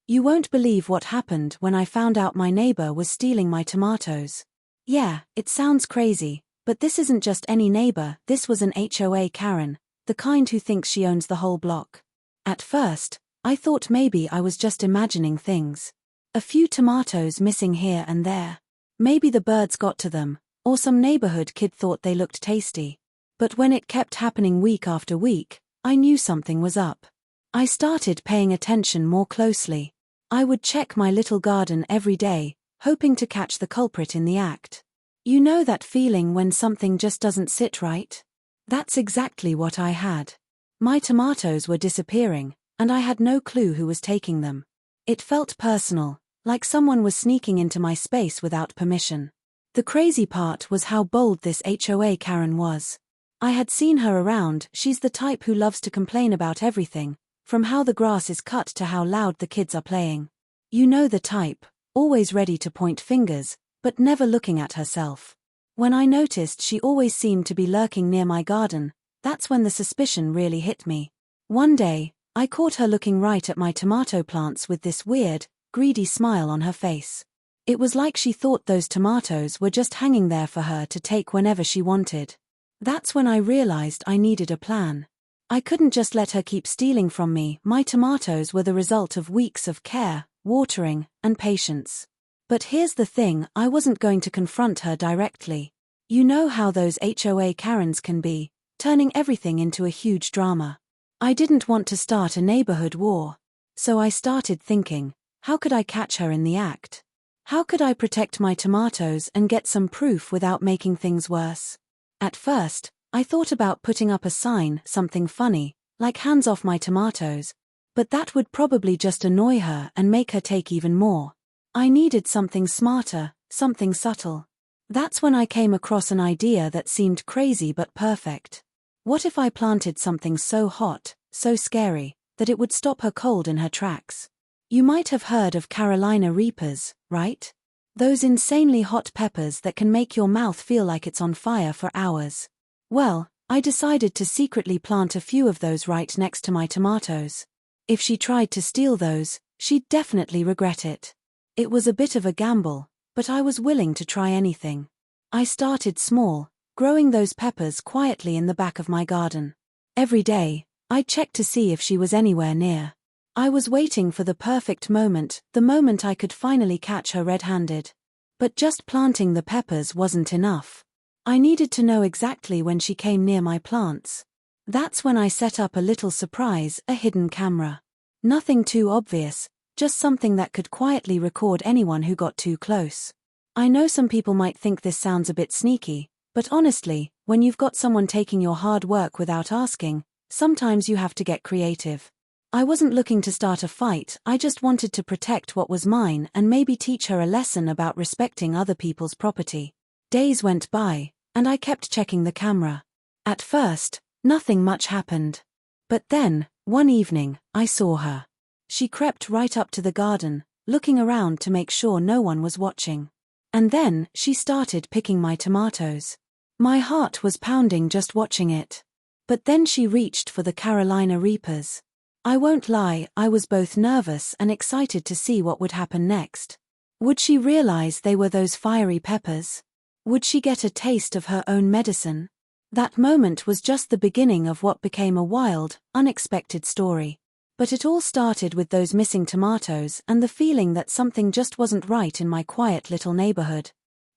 You won't believe what happened when I found out my neighbor was stealing my tomatoes. Yeah, it sounds crazy, but this isn't just any neighbor, this was an HOA Karen, the kind who thinks she owns the whole block. At first, I thought maybe I was just imagining things. A few tomatoes missing here and there. Maybe the birds got to them, or some neighborhood kid thought they looked tasty. But when it kept happening week after week, I knew something was up. I started paying attention more closely. I would check my little garden every day, hoping to catch the culprit in the act. You know that feeling when something just doesn't sit right? That's exactly what I had. My tomatoes were disappearing, and I had no clue who was taking them. It felt personal, like someone was sneaking into my space without permission. The crazy part was how bold this HOA Karen was. I had seen her around. She's the type who loves to complain about everything, from how the grass is cut to how loud the kids are playing. You know the type, always ready to point fingers, but never looking at herself. When I noticed she always seemed to be lurking near my garden, that's when the suspicion really hit me. One day, I caught her looking right at my tomato plants with this weird, greedy smile on her face. It was like she thought those tomatoes were just hanging there for her to take whenever she wanted. That's when I realized I needed a plan. I couldn't just let her keep stealing from me. My tomatoes were the result of weeks of care, watering, and patience. But here's the thing, I wasn't going to confront her directly. You know how those HOA Karens can be, turning everything into a huge drama. I didn't want to start a neighborhood war. So I started thinking, how could I catch her in the act? How could I protect my tomatoes and get some proof without making things worse? At first, I thought about putting up a sign, something funny, like hands off my tomatoes, but that would probably just annoy her and make her take even more. I needed something smarter, something subtle. That's when I came across an idea that seemed crazy but perfect. What if I planted something so hot, so scary, that it would stop her cold in her tracks? You might have heard of Carolina Reapers, right? Those insanely hot peppers that can make your mouth feel like it's on fire for hours. Well, I decided to secretly plant a few of those right next to my tomatoes. If she tried to steal those, she'd definitely regret it. It was a bit of a gamble, but I was willing to try anything. I started small, growing those peppers quietly in the back of my garden. Every day, I checked to see if she was anywhere near. I was waiting for the perfect moment, the moment I could finally catch her red-handed. But just planting the peppers wasn't enough. I needed to know exactly when she came near my plants. That's when I set up a little surprise, a hidden camera. Nothing too obvious, just something that could quietly record anyone who got too close. I know some people might think this sounds a bit sneaky, but honestly, when you've got someone taking your hard work without asking, sometimes you have to get creative. I wasn't looking to start a fight, I just wanted to protect what was mine and maybe teach her a lesson about respecting other people's property. Days went by, and I kept checking the camera. At first, nothing much happened. But then, one evening, I saw her. She crept right up to the garden, looking around to make sure no one was watching. And then, she started picking my tomatoes. My heart was pounding just watching it. But then she reached for the Carolina Reapers. I won't lie, I was both nervous and excited to see what would happen next. Would she realize they were those fiery peppers? Would she get a taste of her own medicine? That moment was just the beginning of what became a wild, unexpected story. But it all started with those missing tomatoes and the feeling that something just wasn't right in my quiet little neighborhood.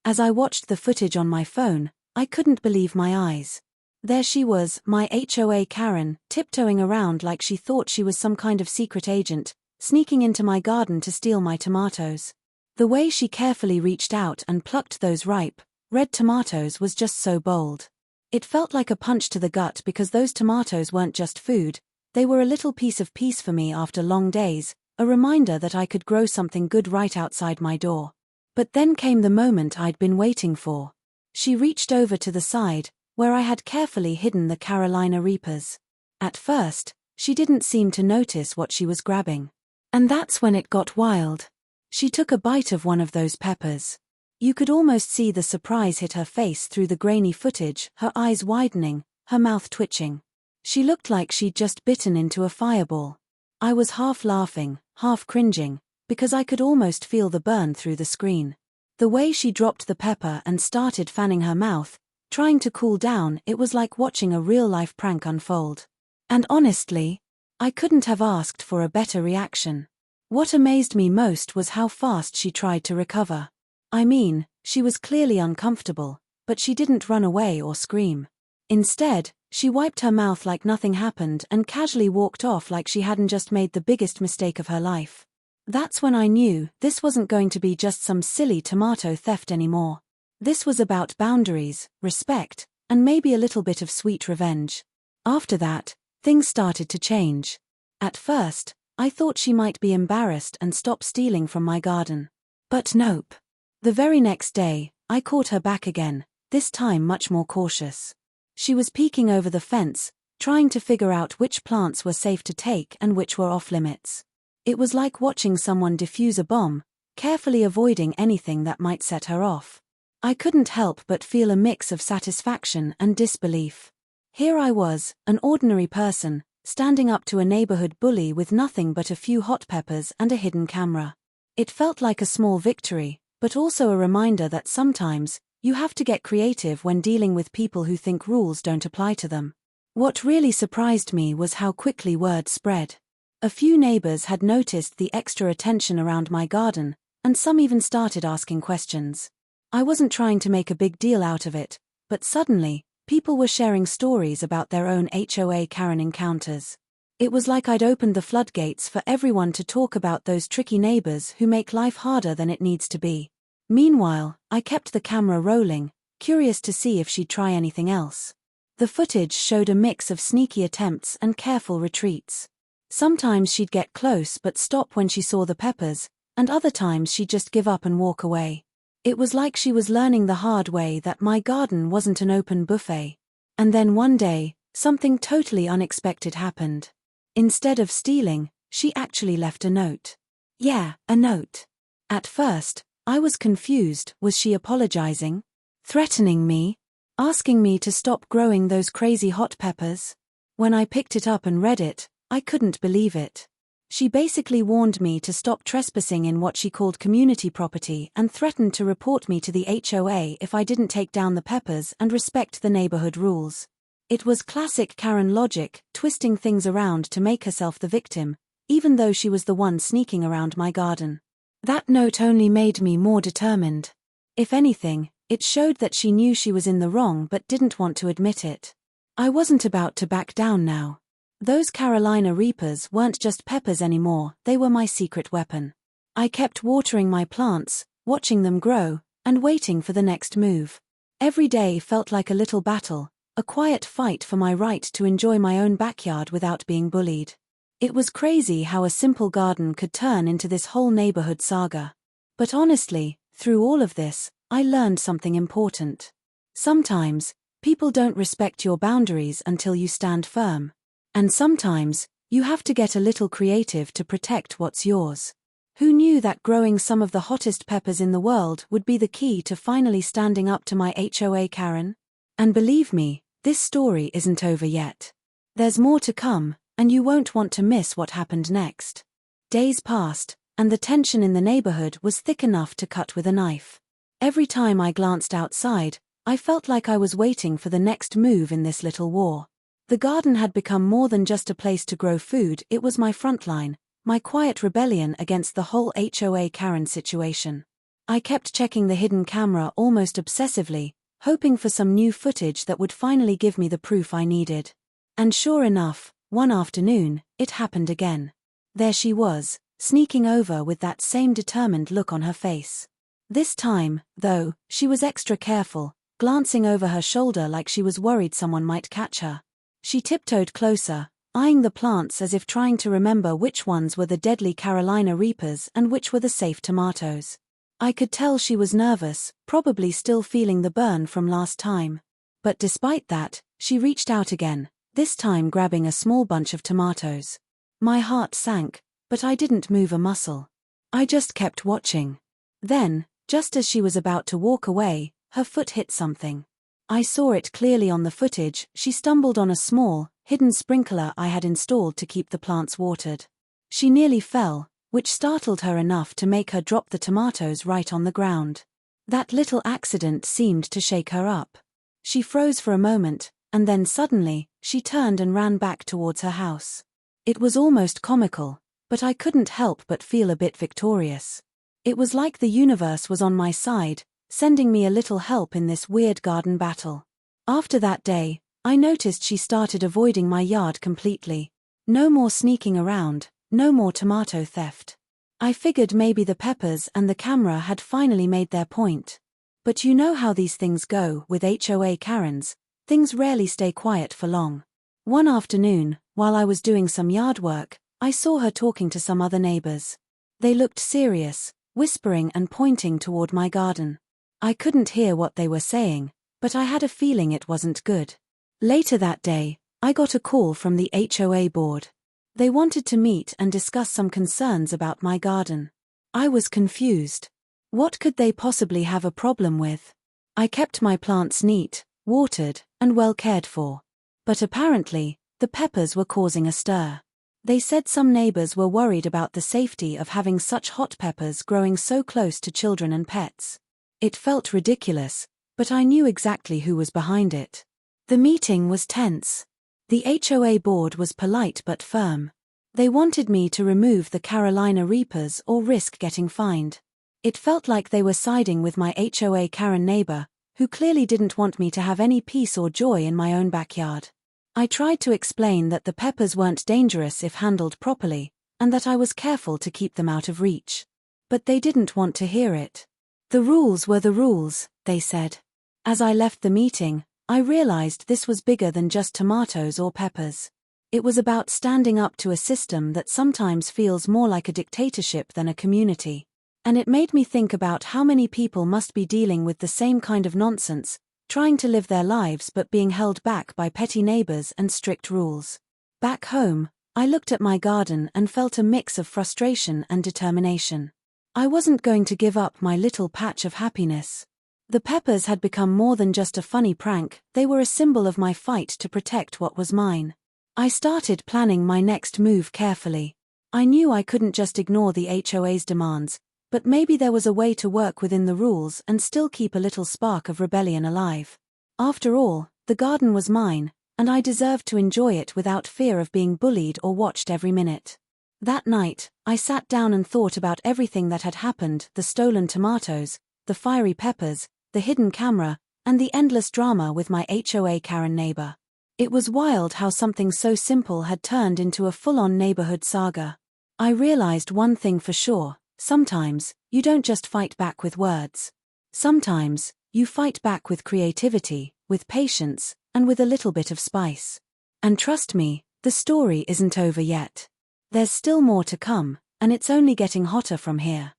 As I watched the footage on my phone, I couldn't believe my eyes. There she was, my HOA Karen, tiptoeing around like she thought she was some kind of secret agent, sneaking into my garden to steal my tomatoes. The way she carefully reached out and plucked those ripe, red tomatoes was just so bold. It felt like a punch to the gut because those tomatoes weren't just food, they were a little piece of peace for me after long days, a reminder that I could grow something good right outside my door. But then came the moment I'd been waiting for. She reached over to the side, where I had carefully hidden the Carolina Reapers. At first, she didn't seem to notice what she was grabbing. And that's when it got wild. She took a bite of one of those peppers. You could almost see the surprise hit her face through the grainy footage, her eyes widening, her mouth twitching. She looked like she'd just bitten into a fireball. I was half laughing, half cringing, because I could almost feel the burn through the screen. The way she dropped the pepper and started fanning her mouth, trying to cool down, it was like watching a real-life prank unfold. And honestly, I couldn't have asked for a better reaction. What amazed me most was how fast she tried to recover. I mean, she was clearly uncomfortable, but she didn't run away or scream. Instead, she wiped her mouth like nothing happened and casually walked off like she hadn't just made the biggest mistake of her life. That's when I knew this wasn't going to be just some silly tomato theft anymore. This was about boundaries, respect, and maybe a little bit of sweet revenge. After that, things started to change. At first, I thought she might be embarrassed and stop stealing from my garden. But nope. The very next day, I caught her back again, this time much more cautious. She was peeking over the fence, trying to figure out which plants were safe to take and which were off-limits. It was like watching someone defuse a bomb, carefully avoiding anything that might set her off. I couldn't help but feel a mix of satisfaction and disbelief. Here I was, an ordinary person, standing up to a neighborhood bully with nothing but a few hot peppers and a hidden camera. It felt like a small victory, but also a reminder that sometimes, you have to get creative when dealing with people who think rules don't apply to them. What really surprised me was how quickly word spread. A few neighbors had noticed the extra attention around my garden, and some even started asking questions. I wasn't trying to make a big deal out of it, but suddenly, people were sharing stories about their own HOA Karen encounters. It was like I'd opened the floodgates for everyone to talk about those tricky neighbors who make life harder than it needs to be. Meanwhile, I kept the camera rolling, curious to see if she'd try anything else. The footage showed a mix of sneaky attempts and careful retreats. Sometimes she'd get close but stop when she saw the peppers, and other times she'd just give up and walk away. It was like she was learning the hard way that my garden wasn't an open buffet. And then one day, something totally unexpected happened. Instead of stealing, she actually left a note. Yeah, a note. At first, I was confused. Was she apologizing? Threatening me? Asking me to stop growing those crazy hot peppers? When I picked it up and read it, I couldn't believe it. She basically warned me to stop trespassing in what she called community property and threatened to report me to the HOA if I didn't take down the peppers and respect the neighborhood rules. It was classic Karen logic, twisting things around to make herself the victim, even though she was the one sneaking around my garden. That note only made me more determined. If anything, it showed that she knew she was in the wrong but didn't want to admit it. I wasn't about to back down now. Those Carolina Reapers weren't just peppers anymore, they were my secret weapon. I kept watering my plants, watching them grow, and waiting for the next move. Every day felt like a little battle, a quiet fight for my right to enjoy my own backyard without being bullied. It was crazy how a simple garden could turn into this whole neighborhood saga. But honestly, through all of this, I learned something important. Sometimes, people don't respect your boundaries until you stand firm. And sometimes, you have to get a little creative to protect what's yours. Who knew that growing some of the hottest peppers in the world would be the key to finally standing up to my HOA Karen? And believe me, this story isn't over yet. There's more to come, and you won't want to miss what happened next. Days passed, and the tension in the neighborhood was thick enough to cut with a knife. Every time I glanced outside, I felt like I was waiting for the next move in this little war. The garden had become more than just a place to grow food, it was my frontline, my quiet rebellion against the whole HOA Karen situation. I kept checking the hidden camera almost obsessively, hoping for some new footage that would finally give me the proof I needed. And sure enough, one afternoon, it happened again. There she was, sneaking over with that same determined look on her face. This time, though, she was extra careful, glancing over her shoulder like she was worried someone might catch her. She tiptoed closer, eyeing the plants as if trying to remember which ones were the deadly Carolina Reapers and which were the safe tomatoes. I could tell she was nervous, probably still feeling the burn from last time. But despite that, she reached out again, this time grabbing a small bunch of tomatoes. My heart sank, but I didn't move a muscle. I just kept watching. Then, just as she was about to walk away, her foot hit something. I saw it clearly on the footage. She stumbled on a small, hidden sprinkler I had installed to keep the plants watered. She nearly fell, which startled her enough to make her drop the tomatoes right on the ground. That little accident seemed to shake her up. She froze for a moment, and then suddenly, she turned and ran back towards her house. It was almost comical, but I couldn't help but feel a bit victorious. It was like the universe was on my side, sending me a little help in this weird garden battle. After that day, I noticed she started avoiding my yard completely. No more sneaking around, no more tomato theft. I figured maybe the peppers and the camera had finally made their point. But you know how these things go with HOA Karens, things rarely stay quiet for long. One afternoon, while I was doing some yard work, I saw her talking to some other neighbors. They looked serious, whispering and pointing toward my garden. I couldn't hear what they were saying, but I had a feeling it wasn't good. Later that day, I got a call from the HOA board. They wanted to meet and discuss some concerns about my garden. I was confused. What could they possibly have a problem with? I kept my plants neat, watered, and well cared for. But apparently, the peppers were causing a stir. They said some neighbors were worried about the safety of having such hot peppers growing so close to children and pets. It felt ridiculous, but I knew exactly who was behind it. The meeting was tense. The HOA board was polite but firm. They wanted me to remove the Carolina Reapers or risk getting fined. It felt like they were siding with my HOA Karen neighbor, who clearly didn't want me to have any peace or joy in my own backyard. I tried to explain that the peppers weren't dangerous if handled properly, and that I was careful to keep them out of reach. But they didn't want to hear it. The rules were the rules, they said. As I left the meeting, I realized this was bigger than just tomatoes or peppers. It was about standing up to a system that sometimes feels more like a dictatorship than a community. And it made me think about how many people must be dealing with the same kind of nonsense, trying to live their lives but being held back by petty neighbors and strict rules. Back home, I looked at my garden and felt a mix of frustration and determination. I wasn't going to give up my little patch of happiness. The peppers had become more than just a funny prank, they were a symbol of my fight to protect what was mine. I started planning my next move carefully. I knew I couldn't just ignore the HOA's demands, but maybe there was a way to work within the rules and still keep a little spark of rebellion alive. After all, the garden was mine, and I deserved to enjoy it without fear of being bullied or watched every minute. That night, I sat down and thought about everything that had happened: the stolen tomatoes, the fiery peppers, the hidden camera, and the endless drama with my HOA Karen neighbor. It was wild how something so simple had turned into a full-on neighborhood saga. I realized one thing for sure: sometimes, you don't just fight back with words. Sometimes, you fight back with creativity, with patience, and with a little bit of spice. And trust me, the story isn't over yet. There's still more to come, and it's only getting hotter from here.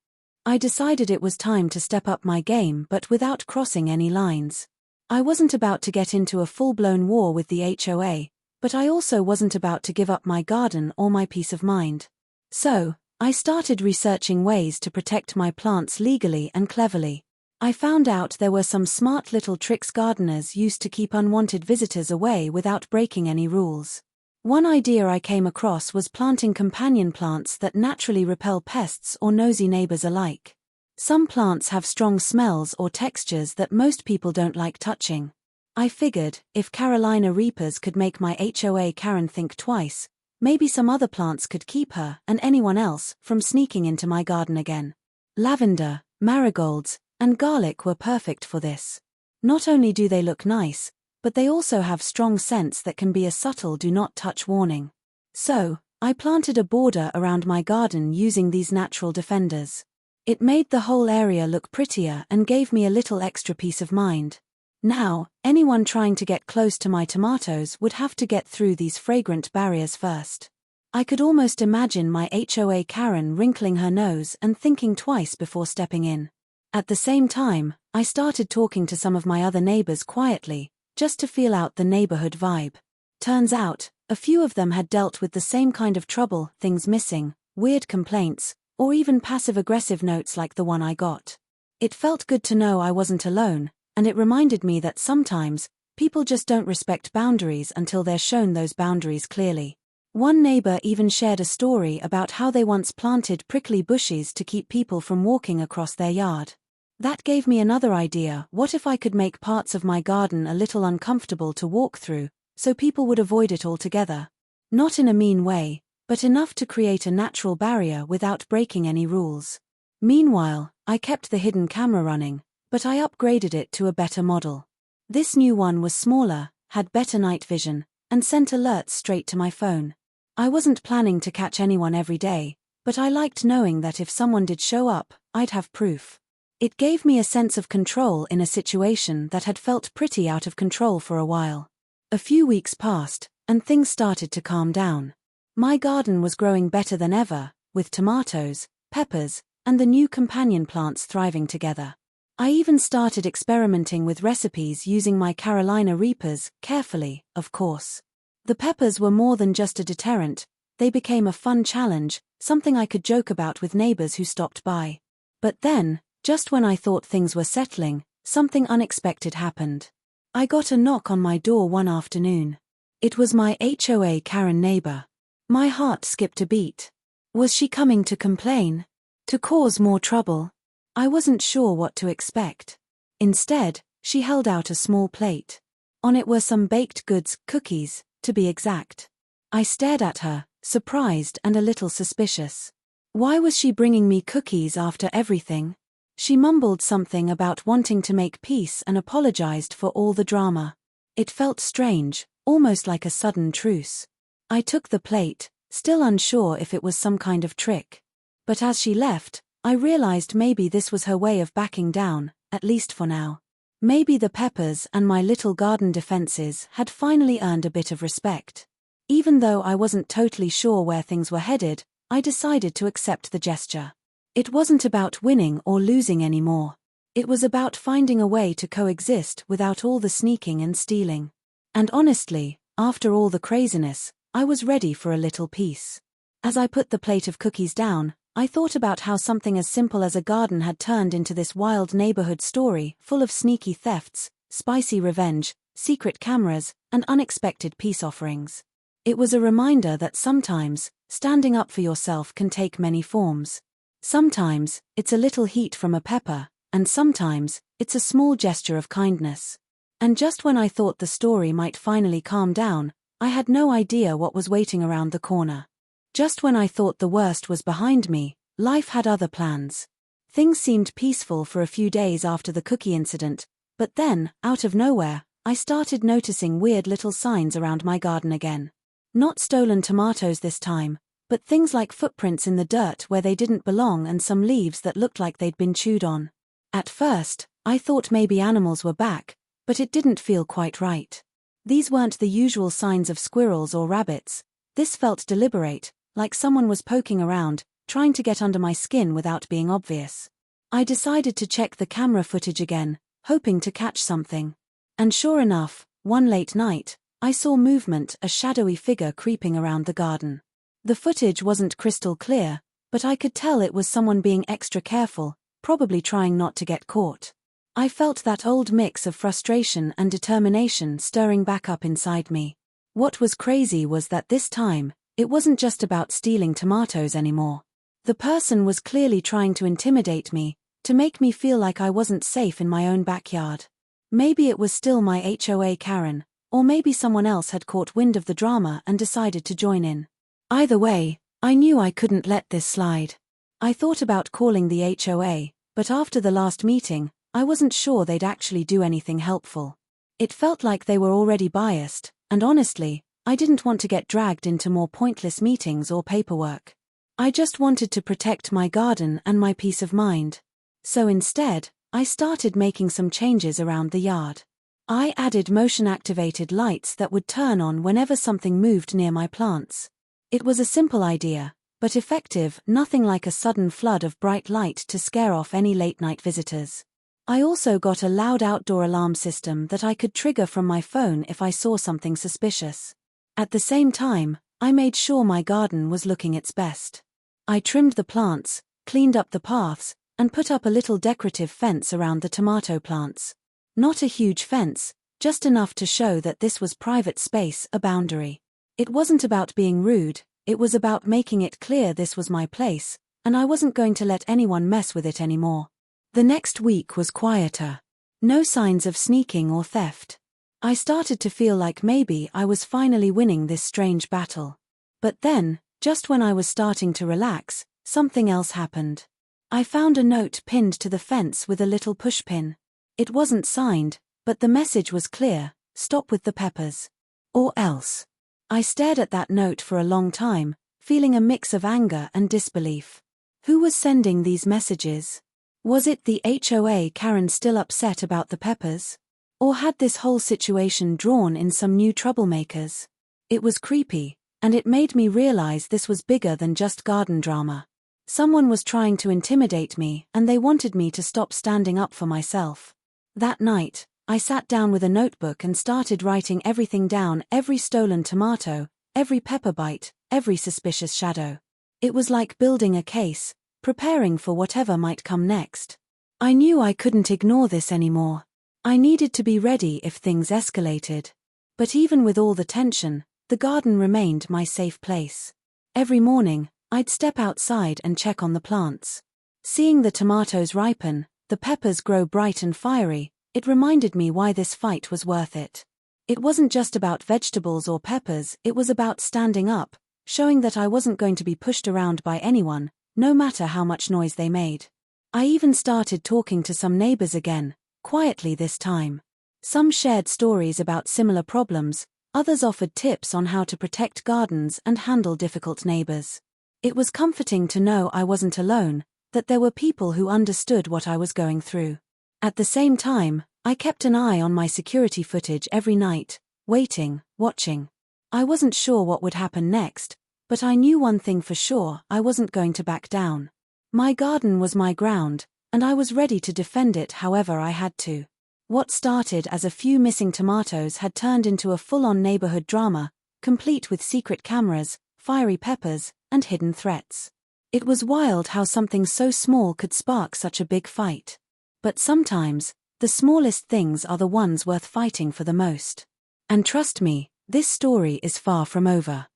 I decided it was time to step up my game, but without crossing any lines. I wasn't about to get into a full-blown war with the HOA, but I also wasn't about to give up my garden or my peace of mind. So, I started researching ways to protect my plants legally and cleverly. I found out there were some smart little tricks gardeners used to keep unwanted visitors away without breaking any rules. One idea I came across was planting companion plants that naturally repel pests or nosy neighbors alike. Some plants have strong smells or textures that most people don't like touching. I figured, if Carolina Reapers could make my HOA Karen think twice, maybe some other plants could keep her and anyone else from sneaking into my garden again. Lavender, marigolds, and garlic were perfect for this. Not only do they look nice, but they also have strong scents that can be a subtle do not touch warning. So, I planted a border around my garden using these natural defenders. It made the whole area look prettier and gave me a little extra peace of mind. Now, anyone trying to get close to my tomatoes would have to get through these fragrant barriers first. I could almost imagine my HOA Karen wrinkling her nose and thinking twice before stepping in. At the same time, I started talking to some of my other neighbors quietly, just to feel out the neighborhood vibe. Turns out, a few of them had dealt with the same kind of trouble: things missing, weird complaints, or even passive-aggressive notes like the one I got. It felt good to know I wasn't alone, and it reminded me that sometimes, people just don't respect boundaries until they're shown those boundaries clearly. One neighbor even shared a story about how they once planted prickly bushes to keep people from walking across their yard. That gave me another idea. What if I could make parts of my garden a little uncomfortable to walk through, so people would avoid it altogether? Not in a mean way, but enough to create a natural barrier without breaking any rules. Meanwhile, I kept the hidden camera running, but I upgraded it to a better model. This new one was smaller, had better night vision, and sent alerts straight to my phone. I wasn't planning to catch anyone every day, but I liked knowing that if someone did show up, I'd have proof. It gave me a sense of control in a situation that had felt pretty out of control for a while. A few weeks passed, and things started to calm down. My garden was growing better than ever, with tomatoes, peppers, and the new companion plants thriving together. I even started experimenting with recipes using my Carolina Reapers, carefully, of course. The peppers were more than just a deterrent, they became a fun challenge, something I could joke about with neighbors who stopped by. But then, just when I thought things were settling, something unexpected happened. I got a knock on my door one afternoon. It was my HOA Karen neighbor. My heart skipped a beat. Was she coming to complain? To cause more trouble? I wasn't sure what to expect. Instead, she held out a small plate. On it were some baked goods, cookies, to be exact. I stared at her, surprised and a little suspicious. Why was she bringing me cookies after everything? She mumbled something about wanting to make peace and apologized for all the drama. It felt strange, almost like a sudden truce. I took the plate, still unsure if it was some kind of trick. But as she left, I realized maybe this was her way of backing down, at least for now. Maybe the peppers and my little garden defenses had finally earned a bit of respect. Even though I wasn't totally sure where things were headed, I decided to accept the gesture. It wasn't about winning or losing anymore. It was about finding a way to coexist without all the sneaking and stealing. And honestly, after all the craziness, I was ready for a little peace. As I put the plate of cookies down, I thought about how something as simple as a garden had turned into this wild neighborhood story full of sneaky thefts, spicy revenge, secret cameras, and unexpected peace offerings. It was a reminder that sometimes, standing up for yourself can take many forms. Sometimes, it's a little heat from a pepper, and sometimes, it's a small gesture of kindness. And just when I thought the story might finally calm down, I had no idea what was waiting around the corner. Just when I thought the worst was behind me, life had other plans. Things seemed peaceful for a few days after the cookie incident, but then, out of nowhere, I started noticing weird little signs around my garden again. Not stolen tomatoes this time, but things like footprints in the dirt where they didn't belong and some leaves that looked like they'd been chewed on. At first, I thought maybe animals were back, but it didn't feel quite right. These weren't the usual signs of squirrels or rabbits. This felt deliberate, like someone was poking around, trying to get under my skin without being obvious. I decided to check the camera footage again, hoping to catch something. And sure enough, one late night, I saw movement, a shadowy figure creeping around the garden. The footage wasn't crystal clear, but I could tell it was someone being extra careful, probably trying not to get caught. I felt that old mix of frustration and determination stirring back up inside me. What was crazy was that this time, it wasn't just about stealing tomatoes anymore. The person was clearly trying to intimidate me, to make me feel like I wasn't safe in my own backyard. Maybe it was still my HOA Karen, or maybe someone else had caught wind of the drama and decided to join in. Either way, I knew I couldn't let this slide. I thought about calling the HOA, but after the last meeting, I wasn't sure they'd actually do anything helpful. It felt like they were already biased, and honestly, I didn't want to get dragged into more pointless meetings or paperwork. I just wanted to protect my garden and my peace of mind. So instead, I started making some changes around the yard. I added motion-activated lights that would turn on whenever something moved near my plants. It was a simple idea, but effective, nothing like a sudden flood of bright light to scare off any late-night visitors. I also got a loud outdoor alarm system that I could trigger from my phone if I saw something suspicious. At the same time, I made sure my garden was looking its best. I trimmed the plants, cleaned up the paths, and put up a little decorative fence around the tomato plants. Not a huge fence, just enough to show that this was private space, a boundary. It wasn't about being rude, it was about making it clear this was my place, and I wasn't going to let anyone mess with it anymore. The next week was quieter. No signs of sneaking or theft. I started to feel like maybe I was finally winning this strange battle. But then, just when I was starting to relax, something else happened. I found a note pinned to the fence with a little pushpin. It wasn't signed, but the message was clear: stop with the peppers. Or else. I stared at that note for a long time, feeling a mix of anger and disbelief. Who was sending these messages? Was it the HOA Karen still upset about the peppers? Or had this whole situation drawn in some new troublemakers? It was creepy, and it made me realize this was bigger than just garden drama. Someone was trying to intimidate me, and they wanted me to stop standing up for myself. That night, I sat down with a notebook and started writing everything down: every stolen tomato, every pepper bite, every suspicious shadow. It was like building a case, preparing for whatever might come next. I knew I couldn't ignore this anymore. I needed to be ready if things escalated. But even with all the tension, the garden remained my safe place. Every morning, I'd step outside and check on the plants. Seeing the tomatoes ripen, the peppers grow bright and fiery, it reminded me why this fight was worth it. It wasn't just about vegetables or peppers, it was about standing up, showing that I wasn't going to be pushed around by anyone, no matter how much noise they made. I even started talking to some neighbors again, quietly this time. Some shared stories about similar problems, others offered tips on how to protect gardens and handle difficult neighbors. It was comforting to know I wasn't alone, that there were people who understood what I was going through. At the same time, I kept an eye on my security footage every night, waiting, watching. I wasn't sure what would happen next, but I knew one thing for sure: I wasn't going to back down. My garden was my ground, and I was ready to defend it however I had to. What started as a few missing tomatoes had turned into a full-on neighborhood drama, complete with secret cameras, fiery peppers, and hidden threats. It was wild how something so small could spark such a big fight. But sometimes, the smallest things are the ones worth fighting for the most. And trust me, this story is far from over.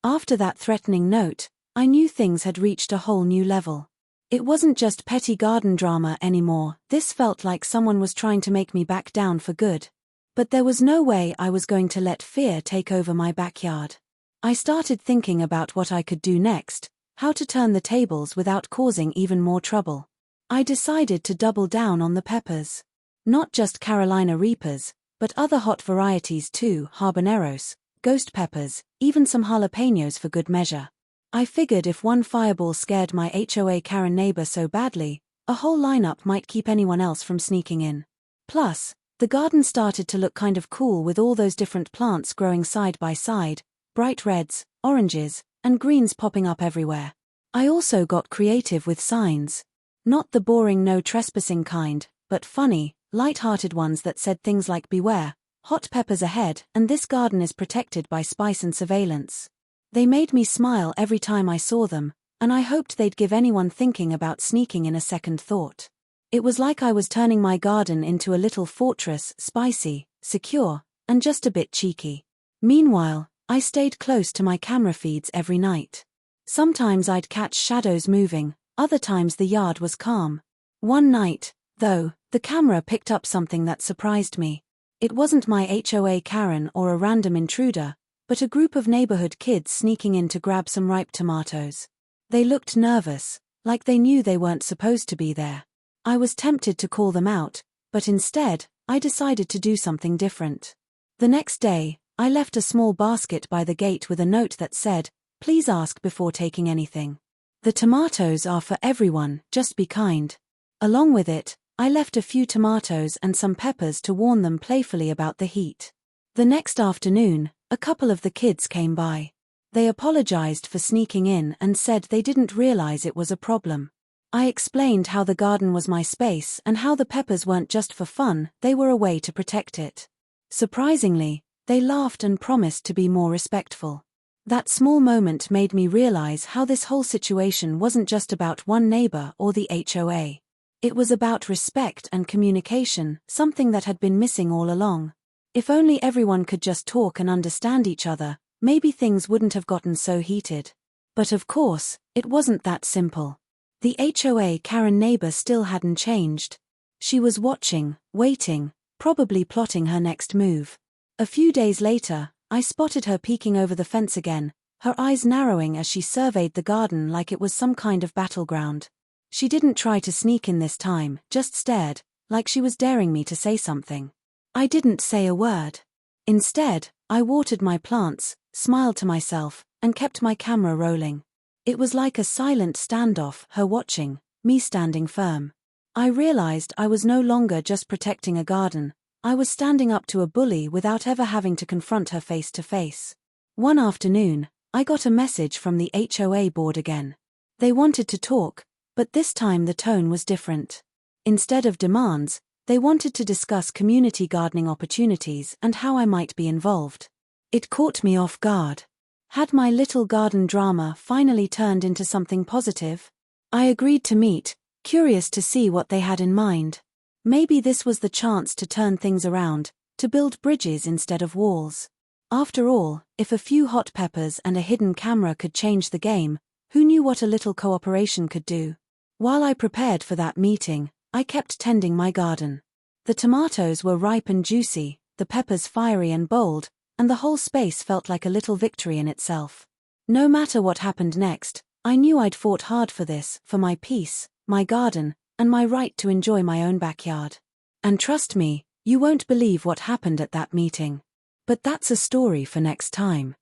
After that threatening note, I knew things had reached a whole new level. It wasn't just petty garden drama anymore, this felt like someone was trying to make me back down for good. But there was no way I was going to let fear take over my backyard. I started thinking about what I could do next, how to turn the tables without causing even more trouble. I decided to double down on the peppers. Not just Carolina Reapers, but other hot varieties too: habaneros, ghost peppers, even some jalapenos for good measure. I figured if one fireball scared my HOA Karen neighbor so badly, a whole lineup might keep anyone else from sneaking in. Plus, the garden started to look kind of cool with all those different plants growing side by side, bright reds, oranges, and greens popping up everywhere. I also got creative with signs. Not the boring no trespassing kind, but funny, light-hearted ones that said things like "Beware, hot peppers ahead, and this garden is protected by spice and surveillance." They made me smile every time I saw them, and I hoped they'd give anyone thinking about sneaking in a second thought. It was like I was turning my garden into a little fortress: spicy, secure, and just a bit cheeky. Meanwhile, I stayed close to my camera feeds every night. Sometimes I'd catch shadows moving, other times the yard was calm. One night, though, the camera picked up something that surprised me. It wasn't my HOA Karen or a random intruder, but a group of neighborhood kids sneaking in to grab some ripe tomatoes. They looked nervous, like they knew they weren't supposed to be there. I was tempted to call them out, but instead, I decided to do something different. The next day, I left a small basket by the gate with a note that said, "Please ask before taking anything. The tomatoes are for everyone, just be kind." Along with it, I left a few tomatoes and some peppers to warn them playfully about the heat. The next afternoon, a couple of the kids came by. They apologized for sneaking in and said they didn't realize it was a problem. I explained how the garden was my space and how the peppers weren't just for fun, they were a way to protect it. Surprisingly, they laughed and promised to be more respectful. That small moment made me realize how this whole situation wasn't just about one neighbor or the HOA. It was about respect and communication, something that had been missing all along. If only everyone could just talk and understand each other, maybe things wouldn't have gotten so heated. But of course, it wasn't that simple. The HOA Karen neighbor still hadn't changed. She was watching, waiting, probably plotting her next move. A few days later, I spotted her peeking over the fence again, her eyes narrowing as she surveyed the garden like it was some kind of battleground. She didn't try to sneak in this time, just stared, like she was daring me to say something. I didn't say a word. Instead, I watered my plants, smiled to myself, and kept my camera rolling. It was like a silent standoff, her watching, me standing firm. I realized I was no longer just protecting a garden, I was standing up to a bully without ever having to confront her face to face. One afternoon, I got a message from the HOA board again. They wanted to talk, but this time the tone was different. Instead of demands, they wanted to discuss community gardening opportunities and how I might be involved. It caught me off guard. Had my little garden drama finally turned into something positive? I agreed to meet, curious to see what they had in mind. Maybe this was the chance to turn things around, to build bridges instead of walls. After all, if a few hot peppers and a hidden camera could change the game, who knew what a little cooperation could do? While I prepared for that meeting, I kept tending my garden. The tomatoes were ripe and juicy, the peppers fiery and bold, and the whole space felt like a little victory in itself. No matter what happened next, I knew I'd fought hard for this, for my peace, my garden, and my right to enjoy my own backyard. And trust me, you won't believe what happened at that meeting. But that's a story for next time.